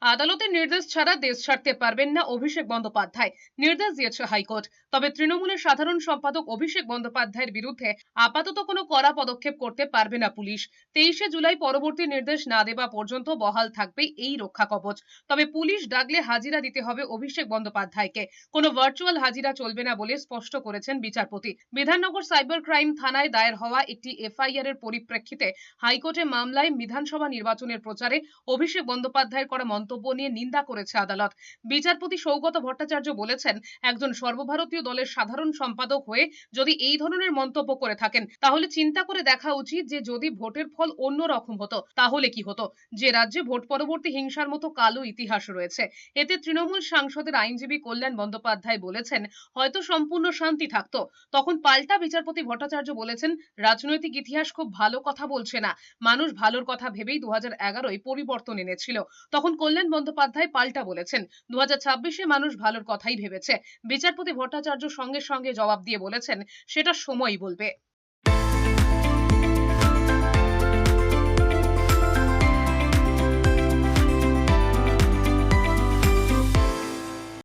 আদালতের নির্দেশ ছাড়া দেশ ছাড়তে পারবেন না অভিষেক বন্দ্যোপাধ্যায়, নির্দেশ দিয়েছে হাইকোর্ট। তবে তৃণমূলের সাধারণ সম্পাদক অভিষেক বন্দ্যোপাধ্যায়ের বিরুদ্ধে আপাতত কোনো কড়া পদক্ষেপ করতে পারবে না পুলিশ। 23শে জুলাই পরবর্তী নির্দেশ না দেওয়া পর্যন্ত বহাল থাকবে এই রক্ষা কবচ। তবে পুলিশ ডাকলে হাজিরা দিতে হবে অভিষেক বন্দ্যোপাধ্যায়কে, কোনো ভার্চুয়াল হাজিরা চলবে না বলে স্পষ্ট করেছেন বিচারপতি। বিধাননগর সাইবার ক্রাইম থানায় দায়ের হওয়া একটি এফআইআর এর পরিপ্রেক্ষিতে হাইকোর্টে মামলায় বিধানসভা নির্বাচনের প্রচারে অভিষেক বন্দ্যোপাধ্যায়ের করা মন্তব্য নিয়ে নিন্দা করেছে আদালত। বিচারপতি সৌগত ভট্টাচার্য বলেছেন, একজন সর্বভারতীয় দলের সাধারণ সম্পাদক হয়ে যদি এই ধরনের মন্তব্য করে থাকেন, তাহলে চিন্তা করে দেখা উচিত যে যদি ভোটের ফল অন্য রকম হতো তাহলে কি হতো। যে রাজ্যে ভোট পরবর্তী হিংসার মতো কালো ইতিহাস রয়েছে। এতে তৃণমূল সাংসদের আইনজীবী কল্যাণ বন্দ্যোপাধ্যায় বলেছেন, হয়তো সম্পূর্ণ শান্তি থাকতো। তখন পাল্টা বিচারপতি ভট্টাচার্য বলেছেন, রাজনৈতিক ইতিহাস খুব ভালো কথা বলছে না, মানুষ ভালোর কথা ভেবেই 2011-য় পরিবর্তন এনেছিল। তখন কল্যাণ বন্দ্যোপাধ্যায় পাল্টা বলেছেন, 2026-এ মানুষ ভালোর কথাই ভেবেছে। বিচারপতি ভট্টাচার্য সঙ্গে সঙ্গে জবাব দিয়ে বলেছেন, সেটা সময়ই বলবে।